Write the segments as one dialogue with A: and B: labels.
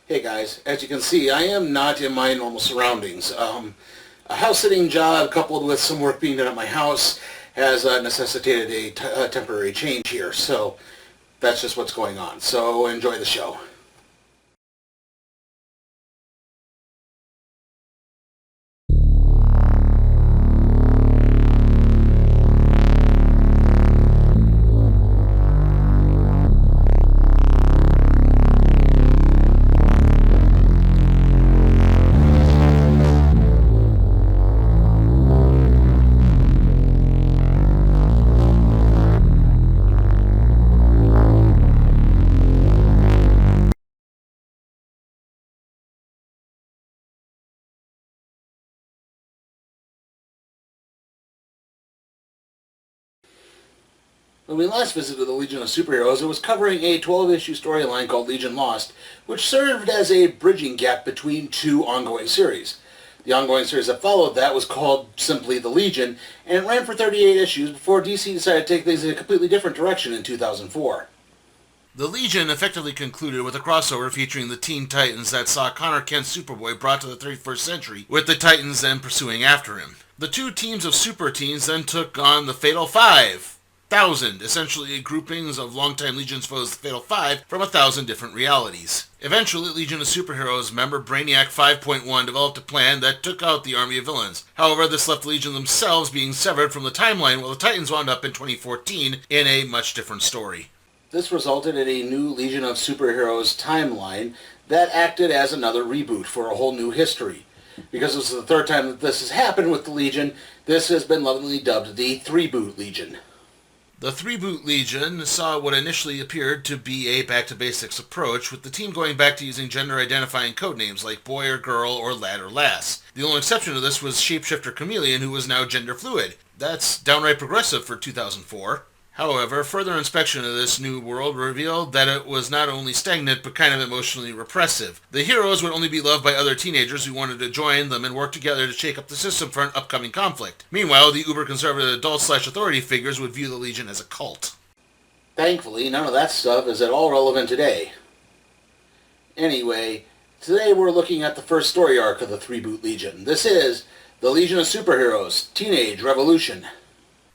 A: Hey guys, as you can see, I am not in my normal surroundings. A house-sitting job coupled with some work being done at my house has necessitated a temporary change here, so that's just what's going on. So enjoy the show. When we last visited the Legion of Superheroes, it was covering a 12-issue storyline called Legion Lost, which served as a bridging gap between two ongoing series. The ongoing series that followed that was called simply The Legion, and it ran for 38 issues before DC decided to take things in a completely different direction in 2004.
B: The Legion effectively concluded with a crossover featuring the Teen Titans that saw Connor Kent's Superboy brought to the 31st century, with the Titans then pursuing after him. The two teams of super teens then took on the Fatal 5,000, essentially groupings of longtime Legion's foes, the Fatal Five, from 1,000 different realities. Eventually, Legion of Superheroes member Brainiac 5.1 developed a plan that took out the army of villains. However, this left the Legion themselves being severed from the timeline, while the Titans wound up in 2014 in a much different story.
A: This resulted in a new Legion of Superheroes timeline that acted as another reboot for a whole new history. Because this is the third time that this has happened with the Legion, this has been lovingly dubbed the Three-Boot Legion.
B: The Three-Boot Legion saw what initially appeared to be a back-to-basics approach, with the team going back to using gender-identifying codenames like boy or girl or lad or lass. The only exception to this was shapeshifter Chameleon, who was now gender-fluid. That's downright progressive for 2004. However, further inspection of this new world revealed that it was not only stagnant, but kind of emotionally repressive. The heroes would only be loved by other teenagers who wanted to join them and work together to shake up the system for an upcoming conflict. Meanwhile, the uber-conservative adult/authority figures would view the Legion as a cult.
A: Thankfully, none of that stuff is at all relevant today. Anyway, today we're looking at the first story arc of the Three-Boot Legion. This is the Legion of Superheroes, Teenage Revolution.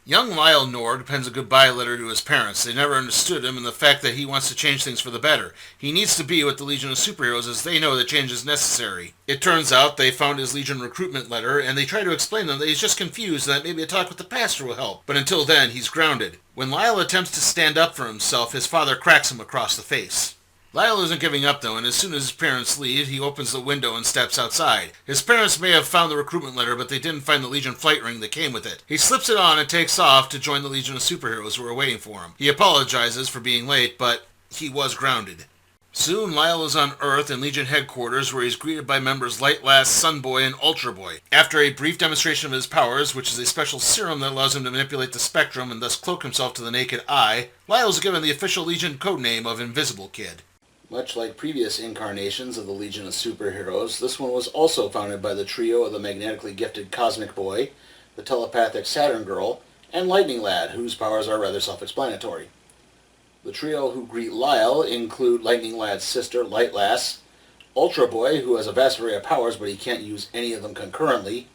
B: Young Lyle Nord pens a goodbye letter to his parents. They never understood him and the fact that he wants to change things for the better. He needs to be with the Legion of Superheroes as they know that change is necessary. It turns out they found his Legion recruitment letter and they try to explain to him that he's just confused and that maybe a talk with the pastor will help. But until then, he's grounded. When Lyle attempts to stand up for himself, his father cracks him across the face. Lyle isn't giving up though, and as soon as his parents leave, he opens the window and steps outside. His parents may have found the recruitment letter, but they didn't find the Legion flight ring that came with it. He slips it on and takes off to join the Legion of Superheroes who are waiting for him. He apologizes for being late, but he was grounded. Soon, Lyle is on Earth in Legion headquarters where he's greeted by members Light Lass, Sunboy, and Ultra Boy. After a brief demonstration of his powers, which is a special serum that allows him to manipulate the spectrum and thus cloak himself to the naked eye, Lyle is given the official Legion codename of Invisible Kid.
A: Much like previous incarnations of the Legion of Superheroes, this one was also founded by the trio of the magnetically gifted Cosmic Boy, the telepathic Saturn Girl, and Lightning Lad, whose powers are rather self-explanatory. The trio who greet Lyle include Lightning Lad's sister, Light Lass, Ultra Boy, who has a vast array of powers but he can't use any of them concurrently,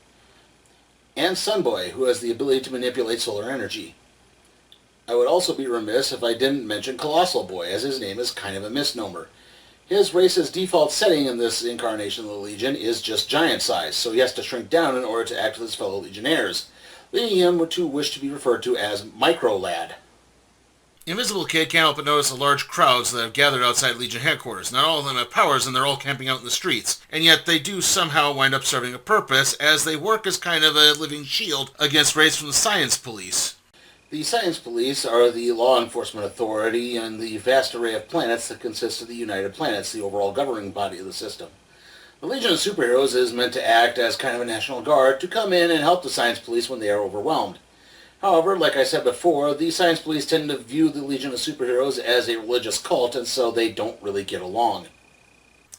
A: and Sunboy, who has the ability to manipulate solar energy. I would also be remiss if I didn't mention Colossal Boy, as his name is kind of a misnomer. His race's default setting in this incarnation of the Legion is just giant size, so he has to shrink down in order to act with his fellow Legionnaires, leading him to wish to be referred to as Micro Lad.
B: Invisible Kid can't help but notice the large crowds that have gathered outside Legion headquarters. Not all of them have powers and they're all camping out in the streets. And yet they do somehow wind up serving a purpose as they work as kind of a living shield against raids from the Science Police.
A: The Science Police are the law enforcement authority in the vast array of planets that consist of the United Planets, the overall governing body of the system. The Legion of Superheroes is meant to act as kind of a national guard to come in and help the Science Police when they are overwhelmed. However, like I said before, the Science Police tend to view the Legion of Superheroes as a religious cult, and so they don't really get along.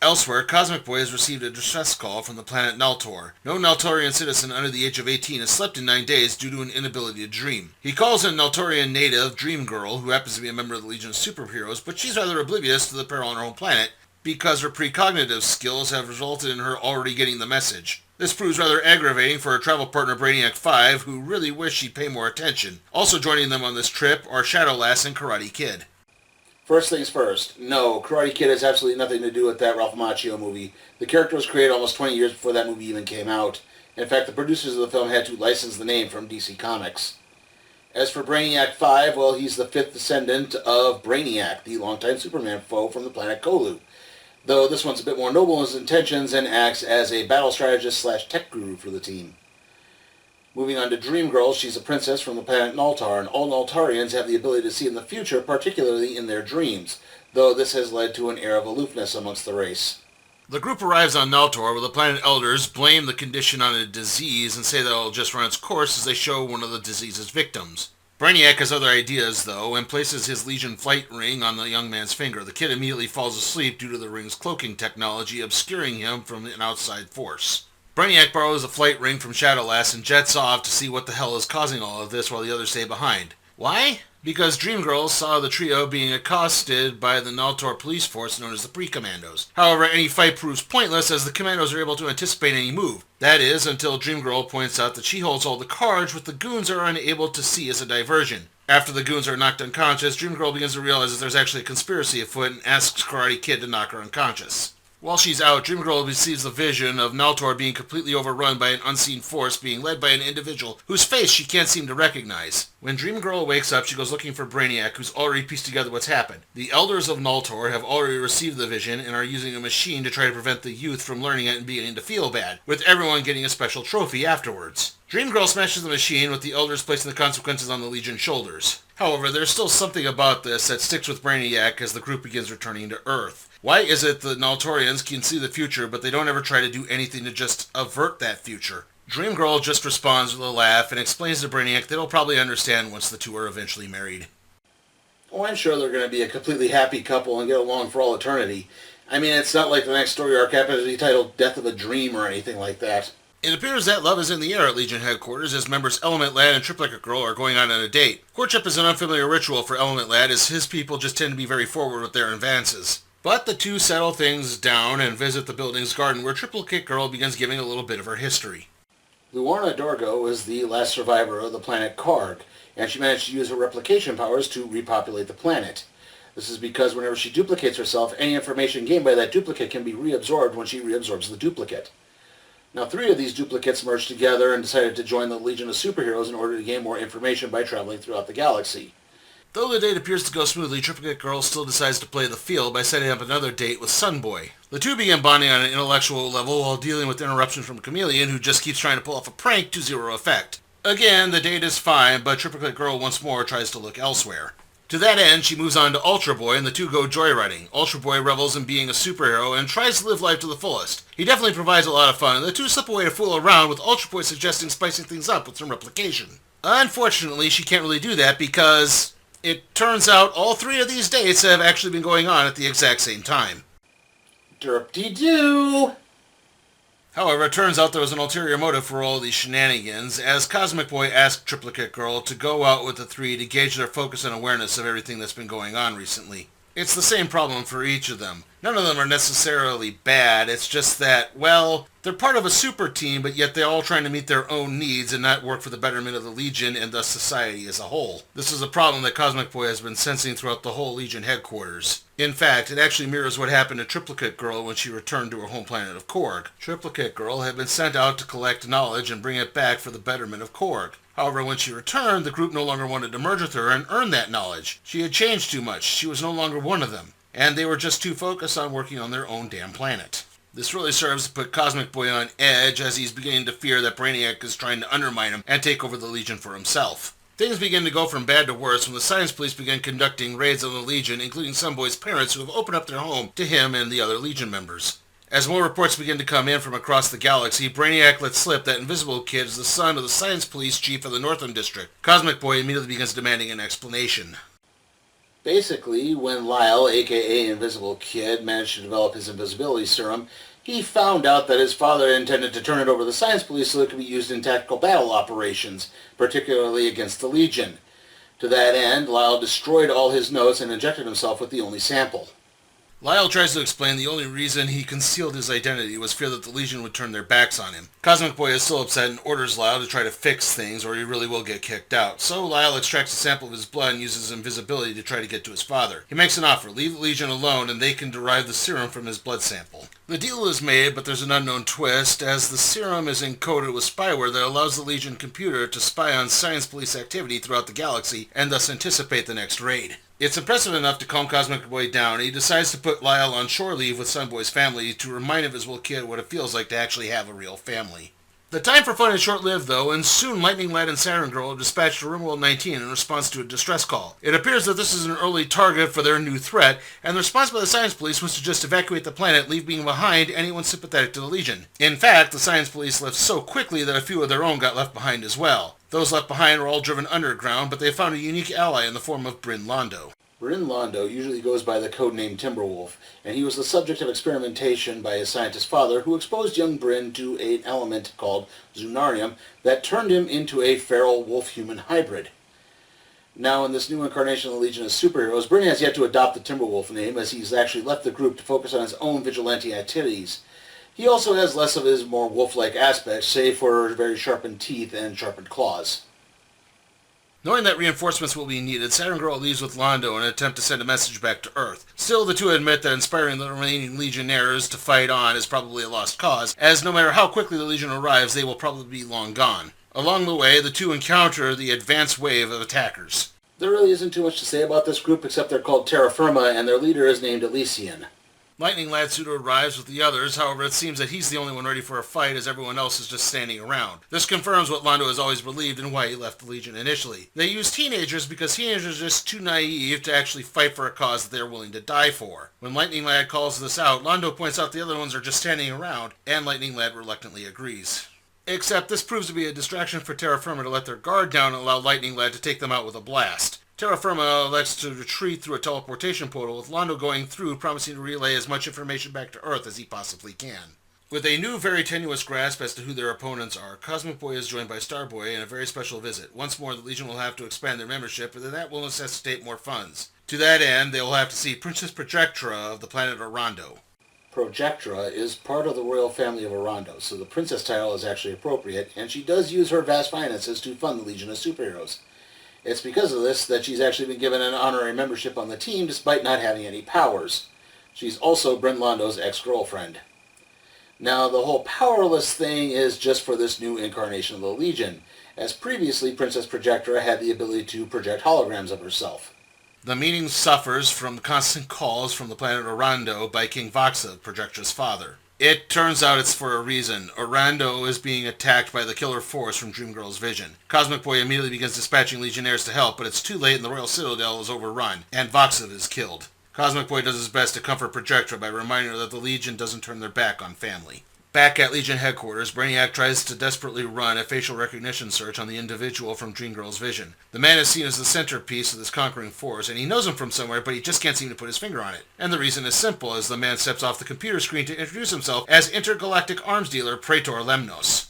B: Elsewhere, Cosmic Boy has received a distress call from the planet Naltor. No Naltorian citizen under the age of 18 has slept in 9 days due to an inability to dream. He calls in Naltorian native Dream Girl, who happens to be a member of the Legion of Superheroes, but she's rather oblivious to the peril on her home planet, because her precognitive skills have resulted in her already getting the message. This proves rather aggravating for her travel partner Brainiac 5, who really wish she'd pay more attention. Also joining them on this trip are Shadowless and Karate Kid.
A: First things first, no, Karate Kid has absolutely nothing to do with that Ralph Macchio movie. The character was created almost 20 years before that movie even came out. In fact, the producers of the film had to license the name from DC Comics. As for Brainiac 5, well, he's the fifth descendant of Brainiac, the longtime Superman foe from the planet Kolu. Though this one's a bit more noble in his intentions and acts as a battle strategist / tech guru for the team. Moving on to Dream Girl, she's a princess from the planet Naltar, and all Naltarians have the ability to see in the future, particularly in their dreams, though this has led to an air of aloofness amongst the race.
B: The group arrives on Naltor, where the planet elders blame the condition on a disease and say that it'll just run its course as they show one of the disease's victims. Brainiac has other ideas, though, and places his Legion flight ring on the young man's finger. The kid immediately falls asleep due to the ring's cloaking technology obscuring him from an outside force. Brainiac borrows a flight ring from Shadowless and jets off to see what the hell is causing all of this while the others stay behind. Why? Because Dreamgirl saw the trio being accosted by the Naltor police force known as the Pre-Commandos. However, any fight proves pointless as the Commandos are able to anticipate any move. That is, until Dreamgirl points out that she holds all the cards, which the goons are unable to see as a diversion. After the goons are knocked unconscious, Dreamgirl begins to realize that there's actually a conspiracy afoot and asks Karate Kid to knock her unconscious. While she's out, Dreamgirl receives the vision of Naltor being completely overrun by an unseen force being led by an individual whose face she can't seem to recognize. When Dreamgirl wakes up, she goes looking for Brainiac, who's already pieced together what's happened. The elders of Naltor have already received the vision and are using a machine to try to prevent the youth from learning it and beginning to feel bad, with everyone getting a special trophy afterwards. Dreamgirl smashes the machine, with the elders placing the consequences on the Legion's shoulders. However, there's still something about this that sticks with Brainiac as the group begins returning to Earth. Why is it that Naltorians can see the future, but they don't ever try to do anything to just avert that future? Dreamgirl just responds with a laugh and explains to Brainiac that he'll probably understand once the two are eventually married.
A: Oh, I'm sure they're going to be a completely happy couple and get along for all eternity. I mean, it's not like the next story arc happens to be titled Death of a Dream or anything like that.
B: It appears that love is in the air at Legion headquarters as members Element Lad and Triplicate Girl are going on a date. Courtship is an unfamiliar ritual for Element Lad as his people just tend to be very forward with their advances. But the two settle things down and visit the building's garden where Triplicate Girl begins giving a little bit of her history.
A: Luanna Dorgo is the last survivor of the planet Karg, and she managed to use her replication powers to repopulate the planet. This is because whenever she duplicates herself, any information gained by that duplicate can be reabsorbed when she reabsorbs the duplicate. Now, 3 of these duplicates merged together and decided to join the Legion of Superheroes in order to gain more information by traveling throughout the galaxy.
B: Though the date appears to go smoothly, Triplicate Girl still decides to play the field by setting up another date with Sunboy. The two begin bonding on an intellectual level while dealing with interruptions from Chameleon, who just keeps trying to pull off a prank to zero effect. Again, the date is fine, but Triplicate Girl once more tries to look elsewhere. To that end, she moves on to Ultra Boy, and the two go joyriding. Ultra Boy revels in being a superhero and tries to live life to the fullest. He definitely provides a lot of fun, and the two slip away to fool around, with Ultra Boy suggesting spicing things up with some replication. Unfortunately, she can't really do that because it turns out all 3 of these dates have actually been going on at the exact same time.
A: Derp-de-doo!
B: However, it turns out there was an ulterior motive for all these shenanigans, as Cosmic Boy asked Triplicate Girl to go out with the 3 to gauge their focus and awareness of everything that's been going on recently. It's the same problem for each of them. None of them are necessarily bad, it's just that, well, they're part of a super team, but yet they're all trying to meet their own needs and not work for the betterment of the Legion and thus society as a whole. This is a problem that Cosmic Boy has been sensing throughout the whole Legion headquarters. In fact, it actually mirrors what happened to Triplicate Girl when she returned to her home planet of Korg. Triplicate Girl had been sent out to collect knowledge and bring it back for the betterment of Korg. However, when she returned, the group no longer wanted to merge with her and earn that knowledge. She had changed too much. She was no longer one of them. And they were just too focused on working on their own damn planet. This really serves to put Cosmic Boy on edge as he's beginning to fear that Brainiac is trying to undermine him and take over the Legion for himself. Things begin to go from bad to worse when the Science Police begin conducting raids on the Legion, including Sunboy's parents who have opened up their home to him and the other Legion members. As more reports begin to come in from across the galaxy, Brainiac lets slip that Invisible Kid is the son of the Science Police Chief of the Northern District. Cosmic Boy immediately begins demanding an explanation.
A: Basically, when Lyle, aka Invisible Kid, managed to develop his invisibility serum, he found out that his father intended to turn it over to the Science Police so it could be used in tactical battle operations, particularly against the Legion. To that end, Lyle destroyed all his notes and injected himself with the only sample.
B: Lyle tries to explain the only reason he concealed his identity was fear that the Legion would turn their backs on him. Cosmic Boy is still upset and orders Lyle to try to fix things or he really will get kicked out. So Lyle extracts a sample of his blood and uses invisibility to try to get to his father. He makes an offer, leave the Legion alone and they can derive the serum from his blood sample. The deal is made, but there's an unknown twist, as the serum is encoded with spyware that allows the Legion computer to spy on science police activity throughout the galaxy and thus anticipate the next raid. It's impressive enough to calm Cosmic Boy down, and he decides to put Lyle on shore leave with Sunboy's family to remind his little kid what it feels like to actually have a real family. The time for fun is short-lived, though, and soon Lightning Lad and Saturn Girl are dispatched to RimWorld 19 in response to a distress call. It appears that this is an early target for their new threat, and the response by the Science Police was to just evacuate the planet, leaving behind anyone sympathetic to the Legion. In fact, the Science Police left so quickly that a few of their own got left behind as well. Those left behind were all driven underground, but they found a unique ally in the form of Bryn Londo.
A: Bryn Londo usually goes by the codename Timberwolf, and he was the subject of experimentation by his scientist father, who exposed young Bryn to an element called Zunarium that turned him into a feral wolf-human hybrid. Now, in this new incarnation of the Legion of Superheroes, Bryn has yet to adopt the Timberwolf name, as he's actually left the group to focus on his own vigilante activities. He also has less of his more wolf-like aspects, save for very sharpened teeth and sharpened claws.
B: Knowing that reinforcements will be needed, Saturn Girl leaves with Londo in an attempt to send a message back to Earth. Still, the two admit that inspiring the remaining Legionnaires to fight on is probably a lost cause, as no matter how quickly the Legion arrives, they will probably be long gone. Along the way, the two encounter the advanced wave of attackers.
A: There really isn't too much to say about this group except they're called Terra Firma, and their leader is named Elysian.
B: Lightning Lad Pseudo arrives with the others, however it seems that he's the only one ready for a fight as everyone else is just standing around. This confirms what Londo has always believed and why he left the Legion initially. They use teenagers because teenagers are just too naive to actually fight for a cause that they're willing to die for. When Lightning Lad calls this out, Londo points out the other ones are just standing around, and Lightning Lad reluctantly agrees. Except this proves to be a distraction for Terra Firma to let their guard down and allow Lightning Lad to take them out with a blast. Terra Firma elects to retreat through a teleportation portal, with Londo going through, promising to relay as much information back to Earth as he possibly can. With a new, very tenuous grasp as to who their opponents are, Cosmic Boy is joined by Starboy in a very special visit. Once more, the Legion will have to expand their membership, and that will necessitate more funds. To that end, they will have to see Princess Projectra of the planet Orondo.
A: Projectra is part of the royal family of Orondo, so the princess title is actually appropriate, and she does use her vast finances to fund the Legion of Superheroes. It's because of this that she's actually been given an honorary membership on the team despite not having any powers. She's also Bryn Londo's ex-girlfriend. Now, the whole powerless thing is just for this new incarnation of the Legion, as previously Princess Projectra had the ability to project holograms of herself.
B: The meeting suffers from constant calls from the planet Orondo by King Voxa, Projectra's father. It turns out it's for a reason. Orondo is being attacked by the killer force from Dreamgirl's vision. Cosmic Boy immediately begins dispatching Legionnaires to help, but it's too late and the Royal Citadel is overrun, and Voxa is killed. Cosmic Boy does his best to comfort Projectra by reminding her that the Legion doesn't turn their back on family. Back at Legion headquarters, Brainiac tries to desperately run a facial recognition search on the individual from Dreamgirl's vision. The man is seen as the centerpiece of this conquering force, and he knows him from somewhere, but he just can't seem to put his finger on it. And the reason is simple, as the man steps off the computer screen to introduce himself as intergalactic arms dealer Praetor Lemnos.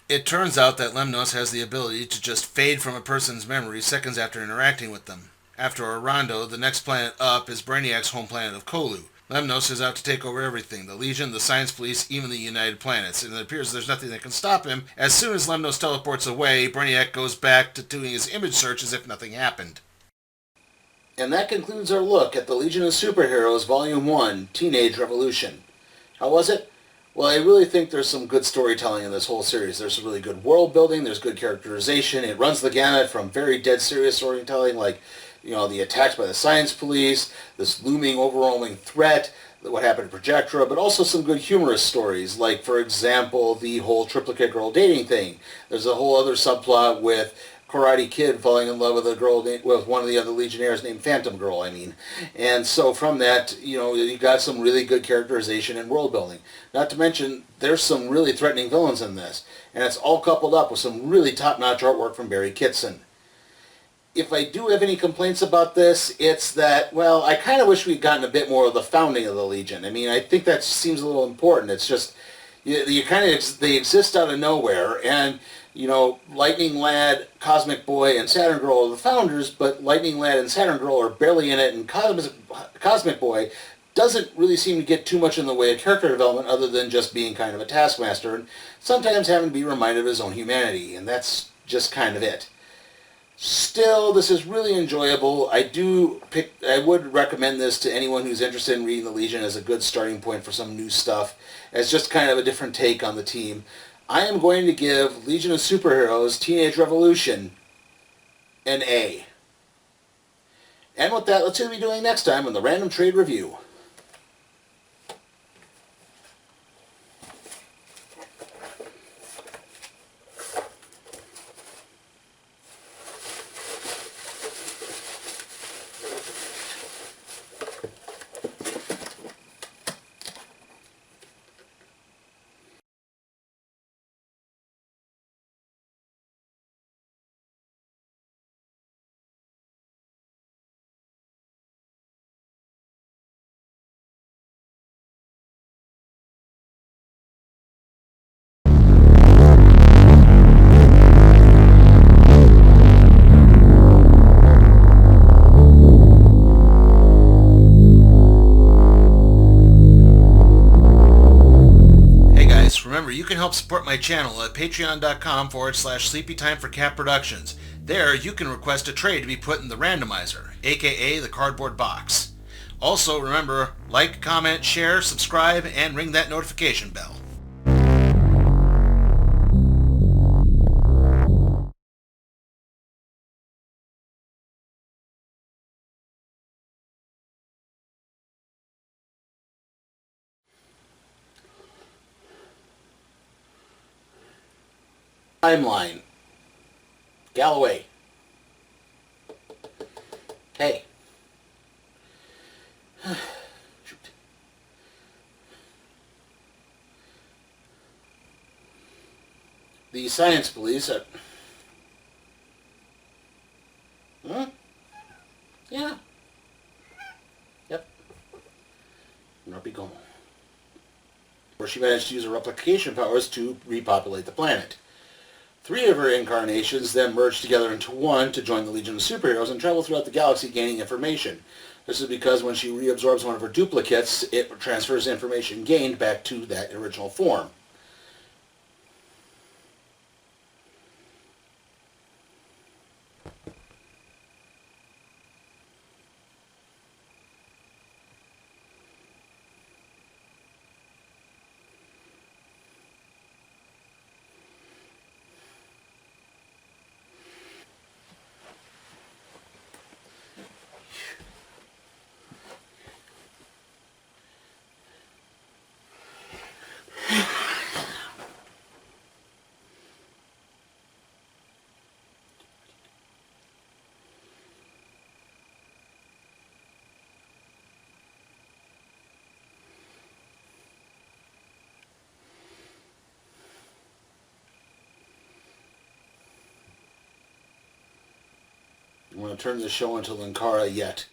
B: It turns out that Lemnos has the ability to just fade from a person's memory seconds after interacting with them. After Orondo, the next planet up is Brainiac's home planet of Kolu. Lemnos is out to take over everything, the Legion, the Science Police, even the United Planets, and it appears there's nothing that can stop him. As soon as Lemnos teleports away, Brainiac goes back to doing his image search as if nothing happened.
A: And that concludes our look at the Legion of Superheroes Volume 1, Teenage Revolution. How was it? Well, I really think there's some good storytelling in this whole series. There's some really good world building, there's good characterization, it runs the gamut from very dead serious storytelling like the attacks by the Science Police, this looming, overwhelming threat, what happened to Projectra, but also some good humorous stories, like, for example, the whole triplicate girl dating thing. There's a whole other subplot with Karate Kid falling in love with with one of the other Legionnaires named Phantom Girl, And so from that, you got some really good characterization and world building. Not to mention, there's some really threatening villains in this, and it's all coupled up with some really top-notch artwork from Barry Kitson. If I do have any complaints about this, it's that, well, I kind of wish we'd gotten a bit more of the founding of the Legion. I think that seems a little important. It's just, they exist out of nowhere, and, Lightning Lad, Cosmic Boy, and Saturn Girl are the founders, but Lightning Lad and Saturn Girl are barely in it, and Cosmic Boy doesn't really seem to get too much in the way of character development other than just being kind of a taskmaster and sometimes having to be reminded of his own humanity, and that's just kind of it. Still, this is really enjoyable. I would recommend this to anyone who's interested in reading the Legion as a good starting point for some new stuff, as just kind of a different take on the team. I am going to give Legion of Superheroes Teenage Revolution an A. And with that, let's see what we'll be doing next time on the Random Trade Review.
B: Remember, you can help support my channel at patreon.com/sleepytimeforcatproductions. There, you can request a trade to be put in the randomizer, aka the cardboard box. Also, remember, like, comment, share, subscribe, and ring that notification bell.
A: Timeline. Galloway. Hey. Shoot. The science police are... Yeah. Yep. Norpigomo. Where she managed to use her replication powers to repopulate the planet. 3 of her incarnations then merged together into one to join the Legion of Superheroes and travel throughout the galaxy gaining information. This is because when she reabsorbs one of her duplicates, it transfers information gained back to that original form. I'm going to turn this show into Linkara yet.